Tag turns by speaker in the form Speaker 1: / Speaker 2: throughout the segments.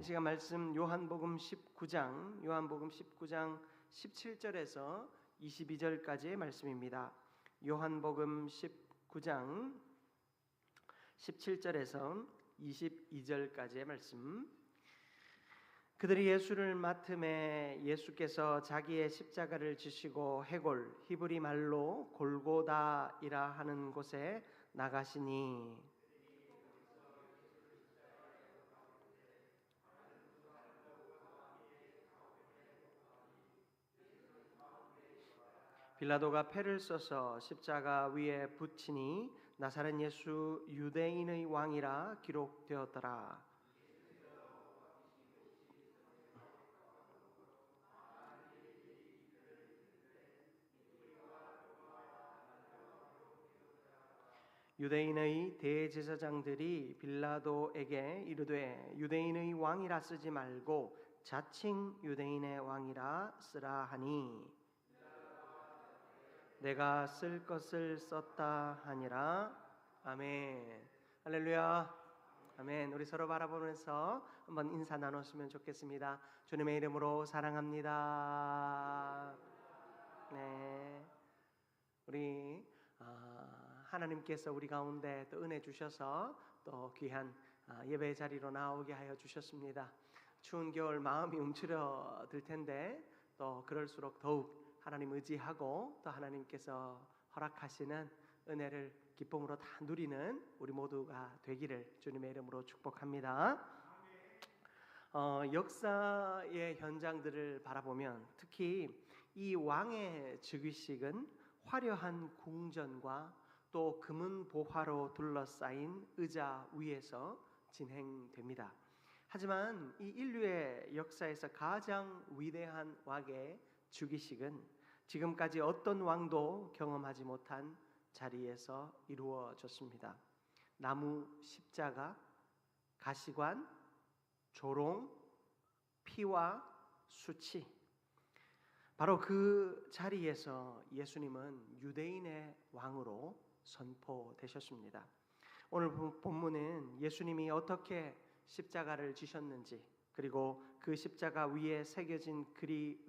Speaker 1: 이 시간 말씀 요한복음 19장 17절에서 22절까지의 말씀입니다. 요한복음 19장 17절에서 22절까지의 말씀. 그들이 예수를 맡음에 예수께서 자기의 십자가를 지시고 해골, 히브리 말로 골고다이라 하는 곳에 나가시니 빌라도가 패를 써서 십자가 위에 붙이니 나사렛 예수 유대인의 왕이라 기록되었더라. 유대인의 대제사장들이 빌라도에게 이르되 유대인의 왕이라 쓰지 말고 자칭 유대인의 왕이라 쓰라 하니 내가 쓸 것을 썼다 하니라. 아멘. 할렐루야. 아멘. 우리 서로 바라보면서 한번 인사 나눴으면 좋겠습니다. 주님의 이름으로 사랑합니다. 네. 우리 하나님께서 우리 가운데 또 은혜 주셔서 또 귀한 예배 자리로 나오게 하여 주셨습니다. 추운 겨울 마음이 움츠러들 텐데 또 그럴수록 더욱 하나님 의지하고 또 하나님께서 허락하시는 은혜를 기쁨으로 다 누리는 우리 모두가 되기를 주님의 이름으로 축복합니다. 역사의 현장들을 바라보면 특히 이 왕의 즉위식은 화려한 궁전과 또 금은 보화로 둘러싸인 의자 위에서 진행됩니다. 하지만 이 인류의 역사에서 가장 위대한 왕의 즉위식은 지금까지 어떤 왕도 경험하지 못한 자리에서 이루어졌습니다. 나무 십자가, 가시관, 조롱, 피와 수치. 바로 그 자리에서 예수님은 유대인의 왕으로 선포되셨습니다. 오늘 본문은 예수님이 어떻게 십자가를 지셨는지, 그리고 그 십자가 위에 새겨진 글이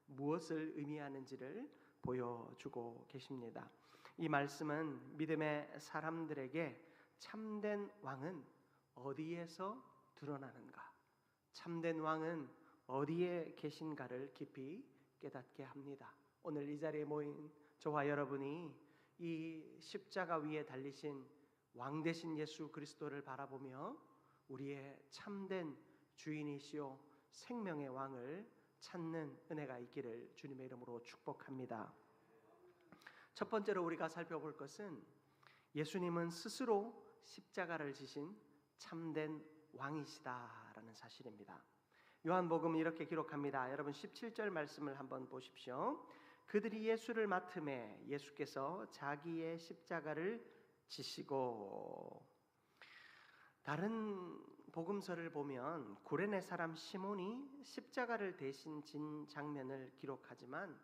Speaker 1: 무엇을 의미하는지를 보여주고 계십니다. 이 말씀은 믿음의 사람들에게 참된 왕은 어디에서 드러나는가, 참된 왕은 어디에 계신가를 깊이 깨닫게 합니다. 오늘 이 자리에 모인 저와 여러분이 이 십자가 위에 달리신 왕 되신 예수 그리스도를 바라보며 우리의 참된 주인이시오 생명의 왕을 찾는 은혜가 있기를 주님의 이름으로 축복합니다. 첫 번째로 우리가 살펴볼 것은 예수님은 스스로 십자가를 지신 참된 왕이시다라는 사실입니다. 요한복음은 이렇게 기록합니다. 여러분 17절 말씀을 한번 보십시오. 그들이 예수를 맡음에 예수께서 자기의 십자가를 지시고. 다른 복음서를 보면 구레네 사람 시몬이 십자가를 대신 진 장면을 기록하지만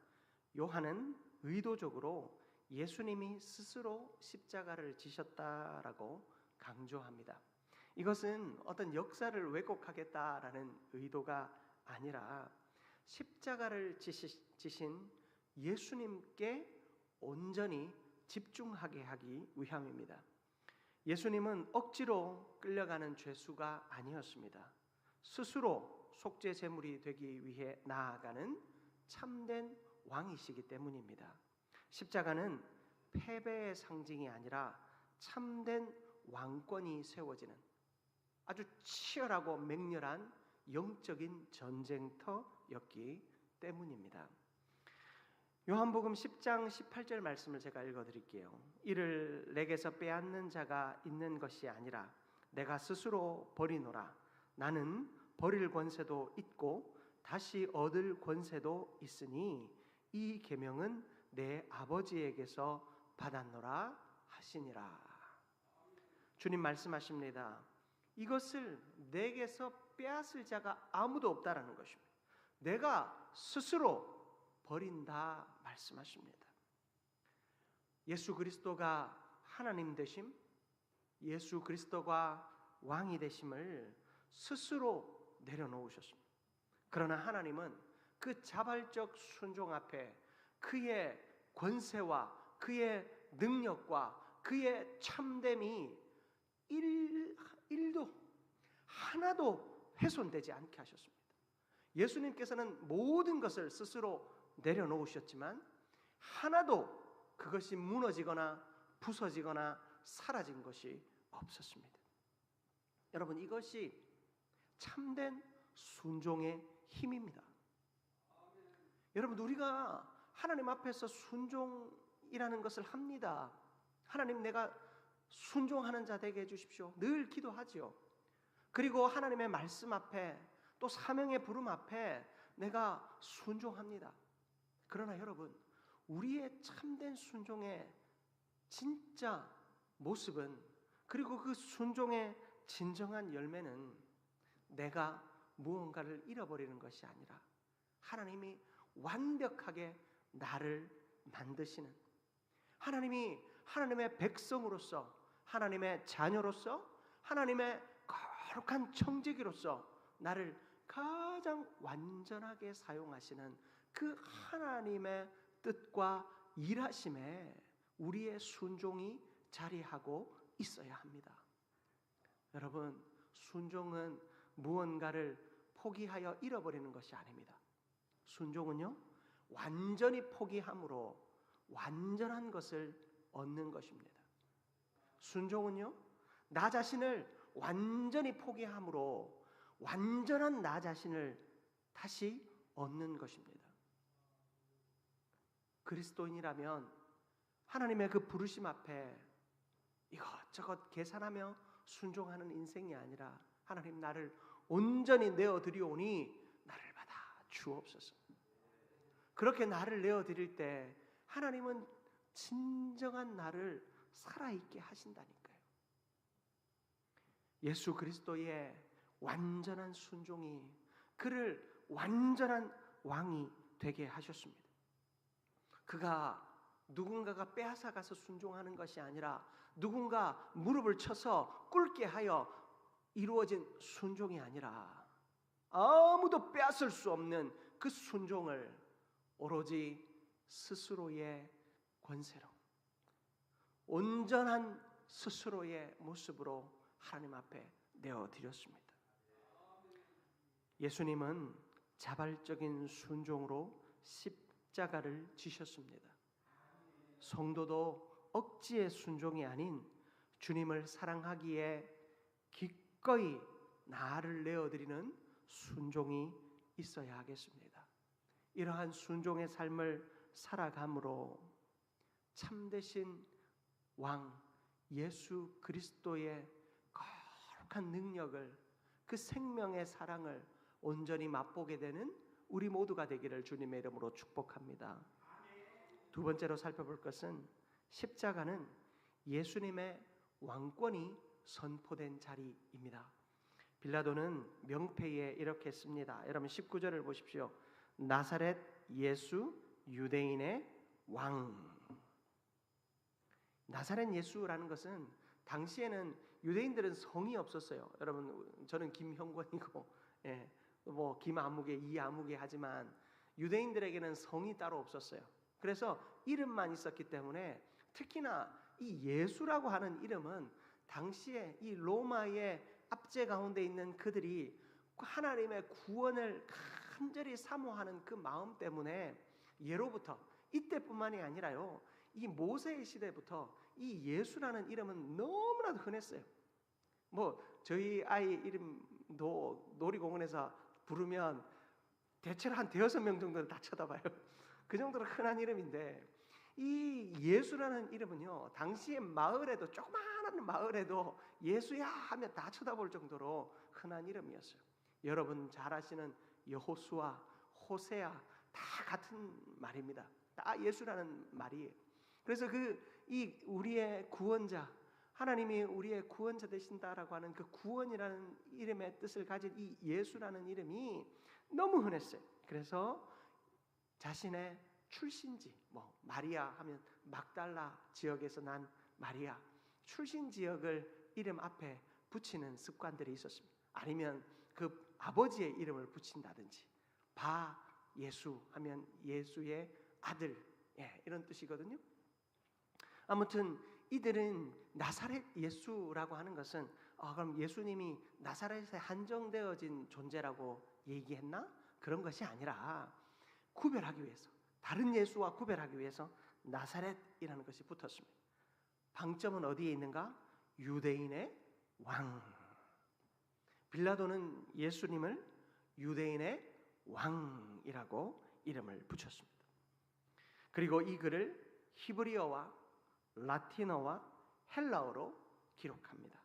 Speaker 1: 요한은 의도적으로 예수님이 스스로 십자가를 지셨다라고 강조합니다. 이것은 어떤 역사를 왜곡하겠다라는 의도가 아니라 십자가를 지신 예수님께 온전히 집중하게 하기 위함입니다. 예수님은 억지로 끌려가는 죄수가 아니었습니다. 스스로 속죄 제물이 되기 위해 나아가는 참된 왕이시기 때문입니다. 십자가는 패배의 상징이 아니라 참된 왕권이 세워지는 아주 치열하고 맹렬한 영적인 전쟁터였기 때문입니다. 요한복음 10장 18절 말씀을 제가 읽어드릴게요. 이를 내게서 빼앗는 자가 있는 것이 아니라 내가 스스로 버리노라. 나는 버릴 권세도 있고 다시 얻을 권세도 있으니 이 계명은 내 아버지에게서 받았노라 하시니라. 주님 말씀하십니다. 이것을 내게서 빼앗을 자가 아무도 없다라는 것입니다. 내가 스스로 버린다 말씀하십니다. 예수 그리스도가 하나님 되심, 예수 그리스도가 왕이 되심을 스스로 내려놓으셨습니다. 그러나 하나님은 그 자발적 순종 앞에 그의 권세와 그의 능력과 그의 참됨이 일도 하나도 훼손되지 않게 하셨습니다. 예수님께서는 모든 것을 스스로 내려놓으셨지만 하나도 그것이 무너지거나 부서지거나 사라진 것이 없었습니다. 여러분, 이것이 참된 순종의 힘입니다. 여러분, 우리가 하나님 앞에서 순종이라는 것을 합니다. 하나님, 내가 순종하는 자 되게 해주십시오. 늘 기도하지요. 그리고 하나님의 말씀 앞에 또 사명의 부름 앞에 내가 순종합니다. 그러나 여러분, 우리의 참된 순종의 진짜 모습은, 그리고 그 순종의 진정한 열매는 내가 무언가를 잃어버리는 것이 아니라 하나님이 완벽하게 나를 만드시는, 하나님이 하나님의 백성으로서, 하나님의 자녀로서, 하나님의 거룩한 청지기로서 나를 가장 완전하게 사용하시는 그 하나님의 뜻과 일하심에 우리의 순종이 자리하고 있어야 합니다. 여러분, 순종은 무언가를 포기하여 잃어버리는 것이 아닙니다. 순종은요, 완전히 포기함으로 완전한 것을 얻는 것입니다. 순종은요, 나 자신을 완전히 포기함으로 완전한 나 자신을 다시 얻는 것입니다. 그리스도인이라면 하나님의 그 부르심 앞에 이것저것 계산하며 순종하는 인생이 아니라, 하나님, 나를 온전히 내어드리오니 나를 받아 주옵소서. 그렇게 나를 내어드릴 때 하나님은 진정한 나를 살아있게 하신다니까요. 예수 그리스도의 완전한 순종이 그를 완전한 왕이 되게 하셨습니다. 그가 누군가가 빼앗아가서 순종하는 것이 아니라 누군가 무릎을 쳐서 꿇게 하여 이루어진 순종이 아니라 아무도 빼앗을 수 없는 그 순종을 오로지 스스로의 권세로, 온전한 스스로의 모습으로 하나님 앞에 내어드렸습니다. 예수님은 자발적인 순종으로 십자가를 지셨습니다. 성도도 억지의 순종이 아닌 주님을 사랑하기에 기꺼이 나를 내어드리는 순종이 있어야 하겠습니다. 이러한 순종의 삶을 살아감으로 참되신 왕 예수 그리스도의 거룩한 능력을, 그 생명의 사랑을 온전히 맛보게 되는 우리 모두가 되기를 주님의 이름으로 축복합니다. 두 번째로 살펴볼 것은, 십자가는 예수님의 왕권이 선포된 자리입니다. 빌라도는 명패에 이렇게 씁니다. 여러분 19절을 보십시오. 나사렛 예수 유대인의 왕. 나사렛 예수라는 것은, 당시에는 유대인들은 성이 없었어요. 여러분, 저는 김형권이고 뭐 김아무개, 이아무개 하지만 유대인들에게는 성이 따로 없었어요. 그래서 이름만 있었기 때문에, 특히나 이 예수라고 하는 이름은 당시에 이 로마의 압제 가운데 있는 그들이 하나님의 구원을 간절히 사모하는 그 마음 때문에 예로부터, 이때뿐만이 아니라요, 이 모세의 시대부터 이 예수라는 이름은 너무나도 흔했어요. 뭐 저희 아이 이름도 놀이공원에서 부르면 대체로 한 5명 정도는 다 쳐다봐요. 그 정도로 흔한 이름인데, 이 예수라는 이름은요, 당시의 마을에도, 조그마한 마을에도 예수야 하면 다 쳐다볼 정도로 흔한 이름이었어요. 여러분 잘 아시는 여호수아, 호세아 다 같은 말입니다. 다 예수라는 말이에요. 그래서 이 우리의 구원자, 하나님이 우리의 구원자 되신다라고 하는 그 구원이라는 이름의 뜻을 가진 이 예수라는 이름이 너무 흔했어요. 그래서 자신의 출신지, 뭐 마리아 하면 막달라 지역에서 난 마리아, 출신 지역을 이름 앞에 붙이는 습관들이 있었습니다. 아니면 그 아버지의 이름을 붙인다든지, 바 예수 하면 예수의 아들, 이런 뜻이거든요. 아무튼 이들은 나사렛 예수라고 하는 것은 그럼 예수님이 나사렛에 한정되어진 존재라고 얘기했나? 그런 것이 아니라 구별하기 위해서, 다른 예수와 구별하기 위해서 나사렛이라는 것이 붙었습니다. 방점은 어디에 있는가? 유대인의 왕. 빌라도는 예수님을 유대인의 왕이라고 이름을 붙였습니다. 그리고 이 글을 히브리어와 라틴어와 헬라어로 기록합니다.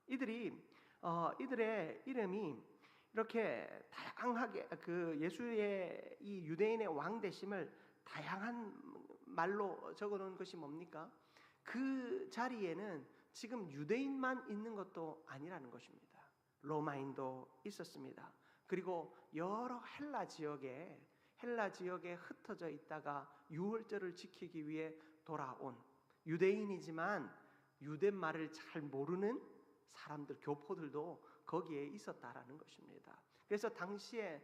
Speaker 1: 이들의 이름이 이렇게 다양하게 그 예수의 이 유대인의 왕 되심을 다양한 말로 적어놓은 것이 뭡니까? 그 자리에는 지금 유대인만 있는 것도 아니라는 것입니다. 로마인도 있었습니다. 그리고 여러 헬라 지역에 흩어져 있다가 유월절을 지키기 위해 돌아온 유대인이지만 유대말을 잘 모르는 사람들, 교포들도 거기에 있었다라는 것입니다. 그래서 당시에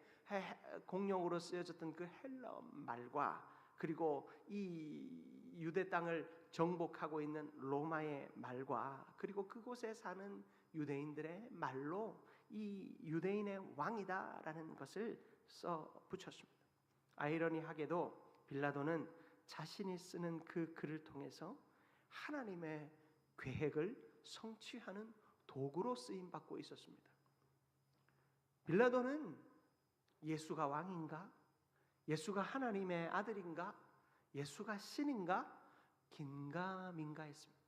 Speaker 1: 공용으로 쓰여졌던 그 헬라 말과 그리고 이 유대 땅을 정복하고 있는 로마의 말과 그리고 그곳에 사는 유대인들의 말로 이 유대인의 왕이다라는 것을 써 붙였습니다. 아이러니하게도 빌라도는 자신이 쓰는 그 글을 통해서 하나님의 계획을 성취하는 도구로 쓰임 받고 있었습니다. 빌라도는 예수가 왕인가? 예수가 하나님의 아들인가? 예수가 신인가? 긴가민가 했습니다.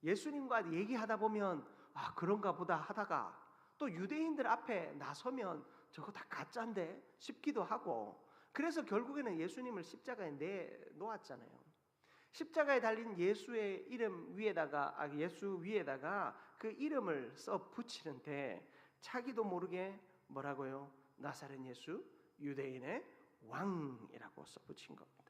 Speaker 1: 예수님과 얘기하다 보면 그런가 보다 하다가 또 유대인들 앞에 나서면 저거 다 가짜인데 싶기도 하고, 그래서 결국에는 예수님을 십자가에 내놓았잖아요. 십자가에 달린 예수의 이름 위에다가 예수 위에다가 그 이름을 써 붙이는데 자기도 모르게 뭐라고요? 나사렛 예수, 유대인의 왕이라고 써 붙인 겁니다.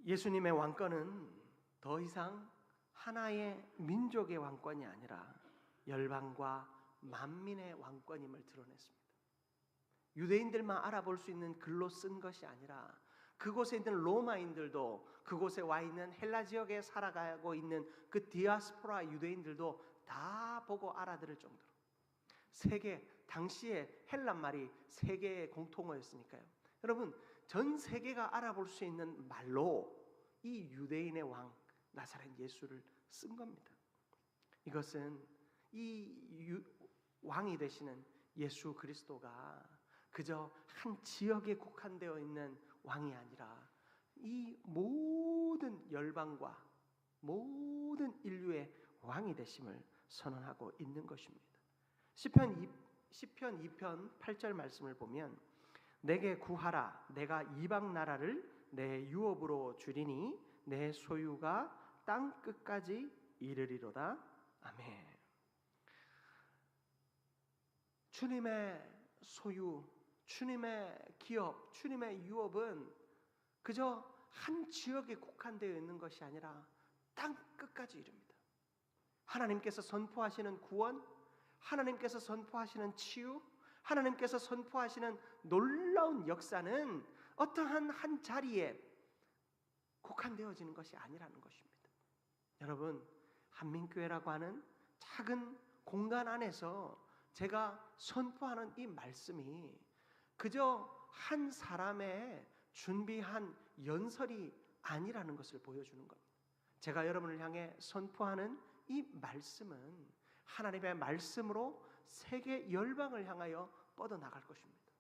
Speaker 1: 예수님의 왕권은 더 이상 하나의 민족의 왕권이 아니라 열방과 만민의 왕권임을 드러냈습니다. 유대인들만 알아볼 수 있는 글로 쓴 것이 아니라 그곳에 있는 로마인들도, 그곳에 와 있는 헬라 지역에 살아가고 있는 그 디아스포라 유대인들도 다 보고 알아들을 정도로, 당시에 헬란 말이 세계의 공통어였으니까요. 여러분, 전 세계가 알아볼 수 있는 말로 이 유대인의 왕 나사렛 예수를 쓴 겁니다. 이것은 왕이 되시는 예수 그리스도가 그저 한 지역에 국한되어 있는 왕이 아니라 이 모든 열방과 모든 인류의 왕이 되심을 선언하고 있는 것입니다. 시편 2편 8절 말씀을 보면 내게 구하라, 내가 이방 나라를 내 유업으로 주리니 내 소유가 땅 끝까지 이르리로다. 아멘. 주님의 소유, 주님의 기업, 주님의 유업은 그저 한 지역에 국한되어 있는 것이 아니라 땅 끝까지 이릅니다. 하나님께서 선포하시는 구원, 하나님께서 선포하시는 치유, 하나님께서 선포하시는 놀라운 역사는 어떠한 한 자리에 국한되어지는 것이 아니라는 것입니다. 여러분, 한민교회라고 하는 작은 공간 안에서 제가 선포하는 이 말씀이 그저 한 사람의 준비한 연설이 아니라는 것을 보여주는 겁니다. 제가 여러분을 향해 선포하는 이 말씀은 하나님의 말씀으로 세계 열방을 향하여 뻗어나갈 것입니다.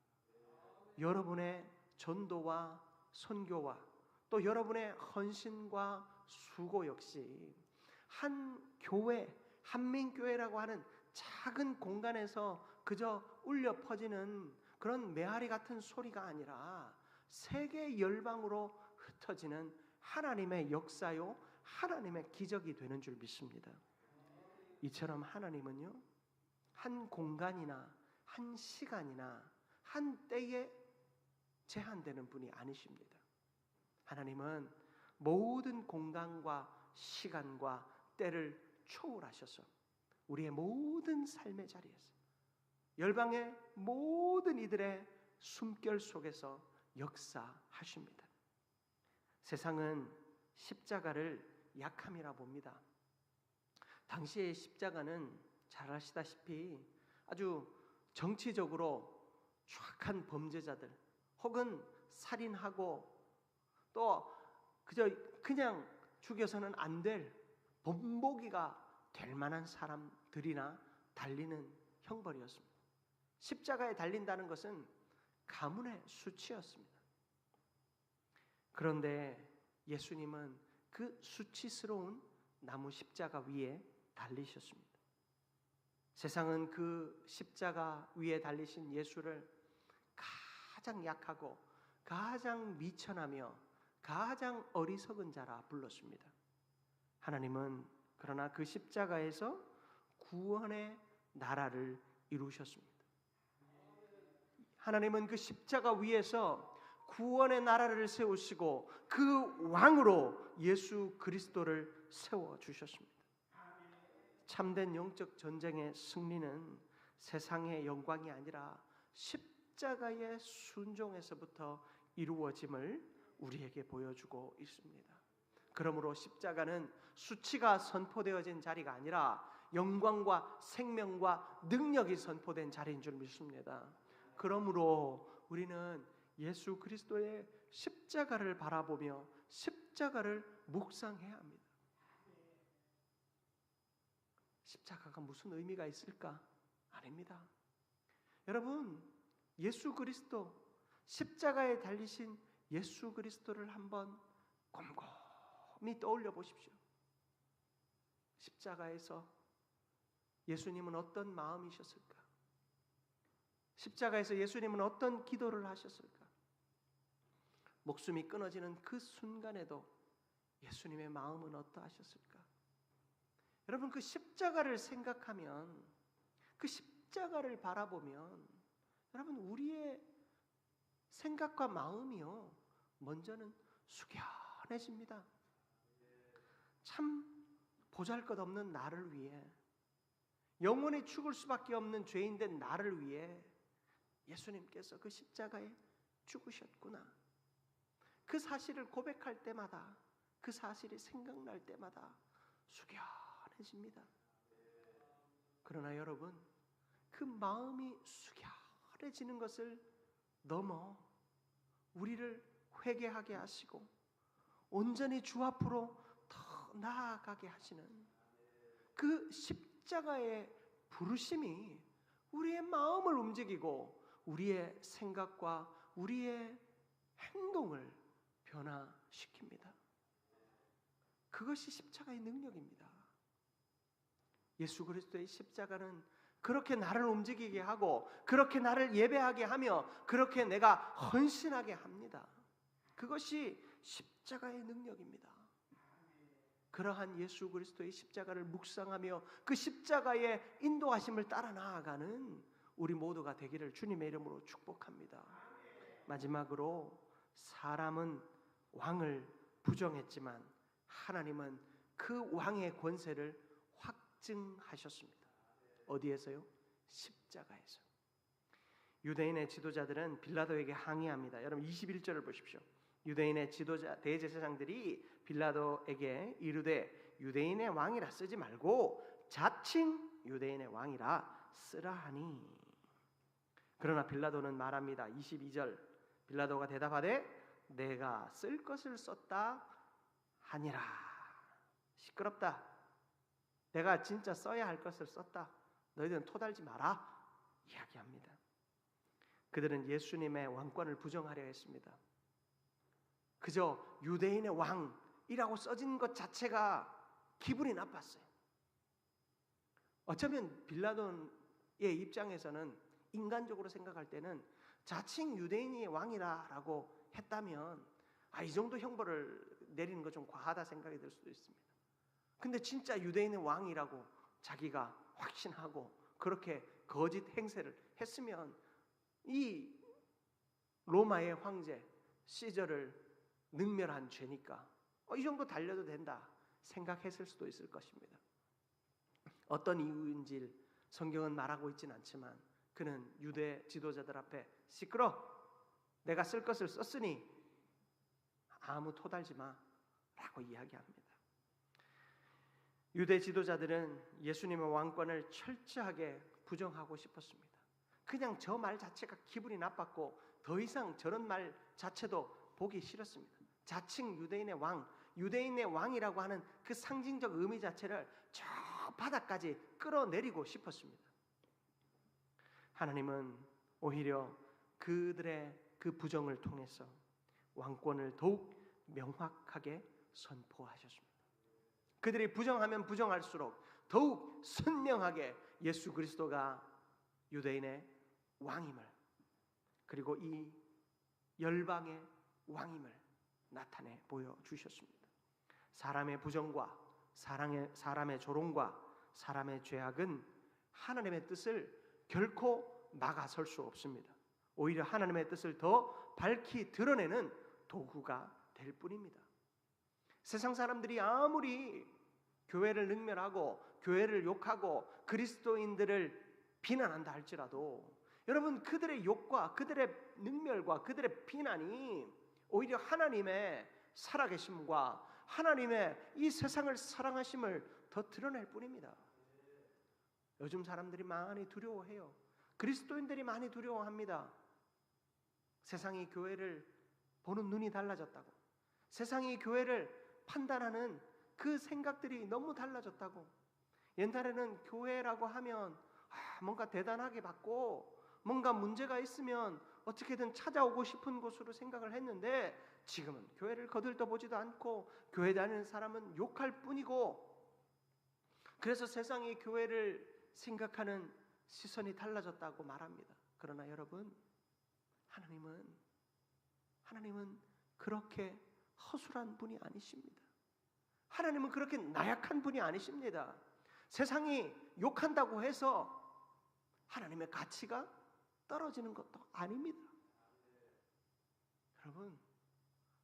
Speaker 1: 여러분의 전도와 선교와 또 여러분의 헌신과 수고 역시 한 교회, 한민교회라고 하는 작은 공간에서 그저 울려 퍼지는 그런 메아리 같은 소리가 아니라 세계 열방으로 흩어지는 하나님의 역사요, 하나님의 기적이 되는 줄 믿습니다. 이처럼 하나님은요, 한 공간이나 한 시간이나 한 때에 제한되는 분이 아니십니다. 하나님은 모든 공간과 시간과 때를 초월하셔서 우리의 모든 삶의 자리에서, 열방의 모든 이들의 숨결 속에서 역사하십니다. 세상은 십자가를 약함이라 봅니다. 당시의 십자가는 잘 아시다시피 아주 정치적으로 추악한 범죄자들, 혹은 살인하고 또 그냥 죽여서는 안 될 본보기가 될 만한 사람들이나 달리는 형벌이었습니다. 십자가에 달린다는 것은 가문의 수치였습니다. 그런데 예수님은 그 수치스러운 나무 십자가 위에 달리셨습니다. 세상은 그 십자가 위에 달리신 예수를 가장 약하고 가장 미천하며 가장 어리석은 자라 불렀습니다. 하나님은 그러나 그 십자가에서 구원의 나라를 이루셨습니다. 하나님은 그 십자가 위에서 구원의 나라를 세우시고 그 왕으로 예수 그리스도를 세워주셨습니다. 참된 영적 전쟁의 승리는 세상의 영광이 아니라 십자가의 순종에서부터 이루어짐을 우리에게 보여주고 있습니다. 그러므로 십자가는 수치가 선포되어진 자리가 아니라 영광과 생명과 능력이 선포된 자리인 줄 믿습니다. 그러므로 우리는 예수 그리스도의 십자가를 바라보며 십자가를 묵상해야 합니다. 십자가가 무슨 의미가 있을까? 아닙니다. 여러분, 예수 그리스도, 십자가에 달리신 예수 그리스도를 한번 곰곰이 떠올려 보십시오. 십자가에서 예수님은 어떤 마음이셨을까? 십자가에서 예수님은 어떤 기도를 하셨을까? 목숨이 끊어지는 그 순간에도 예수님의 마음은 어떠하셨을까? 여러분, 그 십자가를 생각하면, 그 십자가를 바라보면 여러분, 우리의 생각과 마음이요, 먼저는 숙연해집니다. 참 보잘것없는 나를 위해, 영원히 죽을 수밖에 없는 죄인된 나를 위해 예수님께서 그 십자가에 죽으셨구나. 그 사실을 고백할 때마다, 그 사실이 생각날 때마다 숙연해집니다. 그러나 여러분, 그 마음이 숙연해지는 것을 넘어 우리를 회개하게 하시고 온전히 주 앞으로 더 나아가게 하시는 그 십자가의 부르심이 우리의 마음을 움직이고 우리의 생각과 우리의 행동을 변화시킵니다. 그것이 십자가의 능력입니다. 예수 그리스도의 십자가는 그렇게 나를 움직이게 하고 그렇게 나를 예배하게 하며 그렇게 내가 헌신하게 합니다. 그것이 십자가의 능력입니다. 그러한 예수 그리스도의 십자가를 묵상하며 그 십자가의 인도하심을 따라 나아가는 우리 모두가 되기를 주님의 이름으로 축복합니다. 마지막으로, 사람은 왕을 부정했지만 하나님은 그 왕의 권세를 확증하셨습니다. 어디에서요? 십자가에서. 유대인의 지도자들은 빌라도에게 항의합니다. 여러분 21절을 보십시오. 유대인의 지도자 대제사장들이 빌라도에게 이르되 유대인의 왕이라 쓰지 말고 자칭 유대인의 왕이라 쓰라 하니. 그러나 빌라도는 말합니다. 22절, 빌라도가 대답하되 내가 쓸 것을 썼다 하니라. 시끄럽다. 내가 진짜 써야 할 것을 썼다. 너희들은 토달지 마라. 이야기합니다. 그들은 예수님의 왕권을 부정하려 했습니다. 그저 유대인의 왕이라고 써진 것 자체가 기분이 나빴어요. 어쩌면 빌라도의 입장에서는 인간적으로 생각할 때는 자칭 유대인이 왕이라고 했다면 이 정도 형벌을 내리는 거 좀 과하다 생각이 들 수도 있습니다. 근데 진짜 유대인의 왕이라고 자기가 확신하고 그렇게 거짓 행세를 했으면 이 로마의 황제 시저를 능멸한 죄니까 이 정도 달려도 된다 생각했을 수도 있을 것입니다. 어떤 이유인지 성경은 말하고 있지는 않지만 그는 유대 지도자들 앞에 시끄러, 내가 쓸 것을 썼으니 아무 토달지 마 라고 이야기합니다. 유대 지도자들은 예수님의 왕권을 철저하게 부정하고 싶었습니다. 그냥 저 말 자체가 기분이 나빴고 더 이상 저런 말 자체도 보기 싫었습니다. 자칭 유대인의 왕, 유대인의 왕이라고 하는 그 상징적 의미 자체를 저 바닥까지 끌어내리고 싶었습니다. 하나님은 오히려 그들의 그 부정을 통해서 왕권을 더욱 명확하게 선포하셨습니다. 그들이 부정하면 부정할수록 더욱 선명하게 예수 그리스도가 유대인의 왕임을, 그리고 이 열방의 왕임을 나타내 보여주셨습니다. 사람의 부정과 사람의 조롱과 사람의 죄악은 하나님의 뜻을 결코 막아설 수 없습니다. 오히려 하나님의 뜻을 더 밝히 드러내는 도구가 될 뿐입니다. 세상 사람들이 아무리 교회를 능멸하고 교회를 욕하고 그리스도인들을 비난한다 할지라도 여러분, 그들의 욕과 그들의 능멸과 그들의 비난이 오히려 하나님의 살아계심과 하나님의 이 세상을 사랑하심을 더 드러낼 뿐입니다. 요즘 사람들이 많이 두려워해요. 그리스도인들이 많이 두려워합니다. 세상이 교회를 보는 눈이 달라졌다고, 세상이 교회를 판단하는 그 생각들이 너무 달라졌다고. 옛날에는 교회라고 하면 뭔가 대단하게 받고 뭔가 문제가 있으면 어떻게든 찾아오고 싶은 곳으로 생각을 했는데, 지금은 교회를 거들떠보지도 않고 교회 다니는 사람은 욕할 뿐이고, 그래서 세상이 교회를 생각하는 시선이 달라졌다고 말합니다. 그러나 여러분, 하나님은 그렇게 허술한 분이 아니십니다. 하나님은 그렇게 나약한 분이 아니십니다. 세상이 욕한다고 해서 하나님의 가치가 떨어지는 것도 아닙니다. 여러분,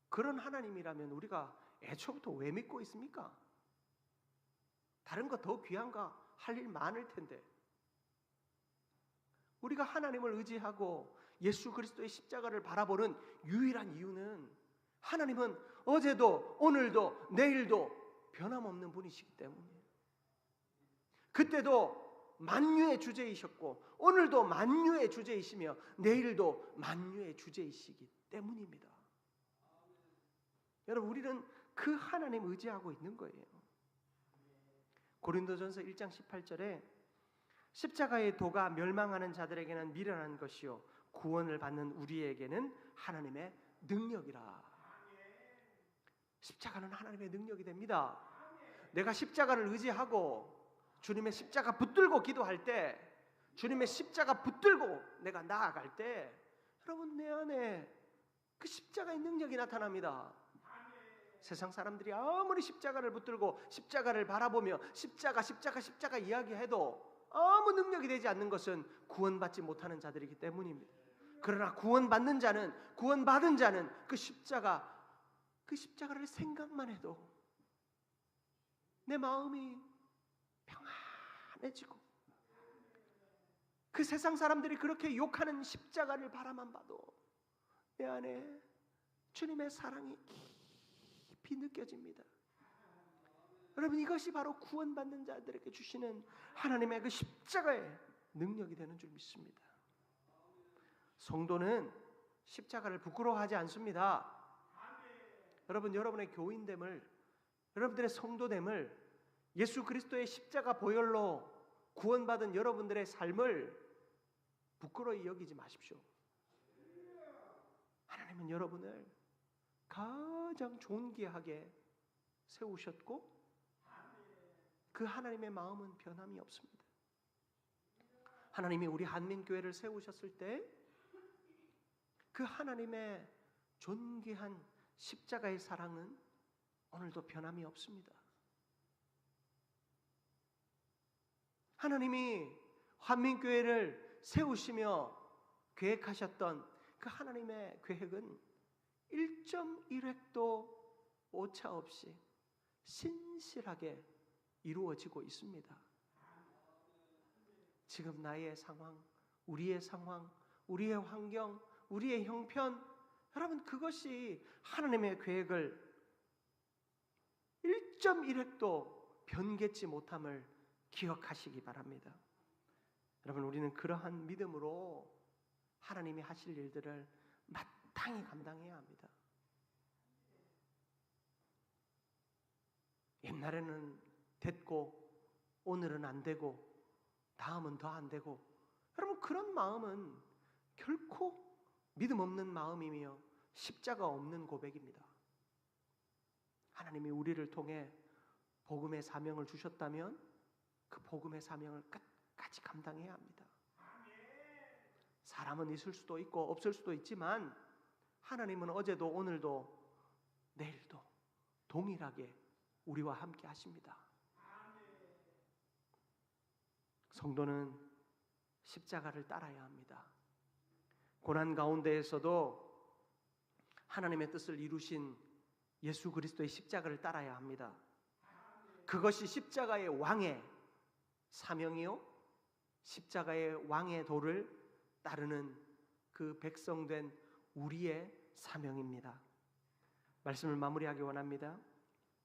Speaker 1: 그런 하나님이라면 우리가 애초부터 왜 믿고 있습니까? 다른 거 더 귀한 거 할 일 많을 텐데. 우리가 하나님을 의지하고 예수 그리스도의 십자가를 바라보는 유일한 이유는 하나님은 어제도 오늘도 내일도 변함없는 분이시기 때문이에요. 그때도 만유의 주제이셨고 오늘도 만유의 주제이시며 내일도 만유의 주제이시기 때문입니다. 여러분, 우리는 그 하나님 의지하고 있는 거예요. 고린도전서 1장 18절에 십자가의 도가 멸망하는 자들에게는 미련한 것이요 구원을 받는 우리에게는 하나님의 능력이라. 십자가는 하나님의 능력이 됩니다. 내가 십자가를 의지하고 주님의 십자가 붙들고 기도할 때, 주님의 십자가 붙들고 내가 나아갈 때, 여러분, 내 안에 그 십자가의 능력이 나타납니다. 세상 사람들이 아무리 십자가를 붙들고 십자가를 바라보며 십자가 이야기해도 아무 능력이 되지 않는 것은 구원받지 못하는 자들이기 때문입니다. 그러나 구원받은 자는 그 십자가를 생각만 해도 내 마음이 평안해지고, 그 세상 사람들이 그렇게 욕하는 십자가를 바라만 봐도 내 안에 주님의 사랑이 깊이 느껴집니다. 여러분, 이것이 바로 구원받는 자들에게 주시는 하나님의 그 십자가의 능력이 되는 줄 믿습니다. 성도는 십자가를 부끄러워하지 않습니다. 여러분, 여러분의 교인됨을, 여러분들의 성도됨을 예수 그리스도의 십자가 보혈로 구원받은 여러분들의 삶을 부끄러이 여기지 마십시오. 하나님은 여러분을 가장 존귀하게 세우셨고 그 하나님의 마음은 변함이 없습니다. 하나님이 우리 한민교회를 세우셨을 때 그 하나님의 존귀한 십자가의 사랑은 오늘도 변함이 없습니다. 하나님이 한민교회를 세우시며 계획하셨던 그 하나님의 계획은 1.1획도 오차 없이 신실하게 이루어지고 있습니다. 지금 나의 상황, 우리의 상황, 우리의 환경, 우리의 형편, 여러분 그것이 하나님의 계획을 1.1획도 변개치 못함을 기억하시기 바랍니다. 여러분 우리는 그러한 믿음으로 하나님이 하실 일들을 마땅히 감당해야 합니다. 옛날에는 됐고 오늘은 안 되고 다음은 더 안 되고, 여러분 그런 마음은 결코 믿음 없는 마음이며 십자가 없는 고백입니다. 하나님이 우리를 통해 복음의 사명을 주셨다면 그 복음의 사명을 끝까지 감당해야 합니다. 사람은 있을 수도 있고 없을 수도 있지만 하나님은 어제도 오늘도 내일도 동일하게 우리와 함께 하십니다. 성도는 십자가를 따라야 합니다. 고난 가운데에서도 하나님의 뜻을 이루신 예수 그리스도의 십자가를 따라야 합니다. 그것이 십자가의 왕의 사명이요, 십자가의 왕의 도를 따르는 그 백성된 우리의 사명입니다. 말씀을 마무리하기 원합니다.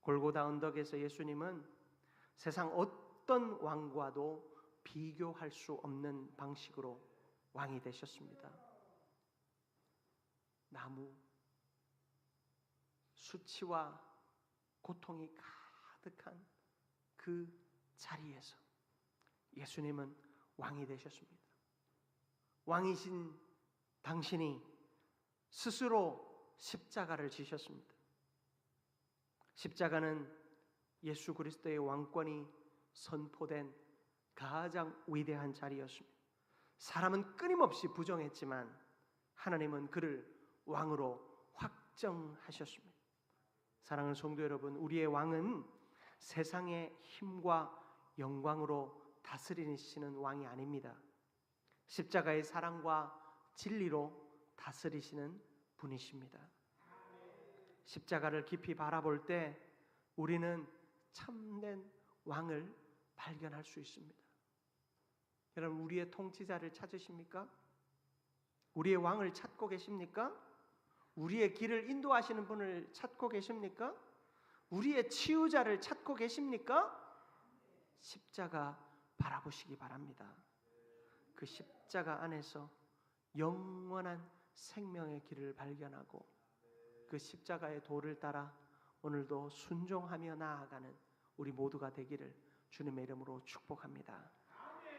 Speaker 1: 골고다 언덕에서 예수님은 세상 어떤 왕과도 비교할 수 없는 방식으로 왕이 되셨습니다. 나무, 수치와 고통이 가득한 그 자리에서 예수님은 왕이 되셨습니다. 왕이신 당신이 스스로 십자가를 지셨습니다. 십자가는 예수 그리스도의 왕권이 선포된 가장 위대한 자리였습니다. 사람은 끊임없이 부정했지만 하나님은 그를 왕으로 확정하셨습니다. 사랑하는 성도 여러분, 우리의 왕은 세상의 힘과 영광으로 다스리시는 왕이 아닙니다. 십자가의 사랑과 진리로 다스리시는 분이십니다. 십자가를 깊이 바라볼 때 우리는 참된 왕을 발견할 수 있습니다. 여러분, 우리의 통치자를 찾으십니까? 우리의 왕을 찾고 계십니까? 우리의 길을 인도하시는 분을 찾고 계십니까? 우리의 치유자를 찾고 계십니까? 십자가 바라보시기 바랍니다. 그 십자가 안에서 영원한 생명의 길을 발견하고 그 십자가의 도를 따라 오늘도 순종하며 나아가는 우리 모두가 되기를 주님의 이름으로 축복합니다.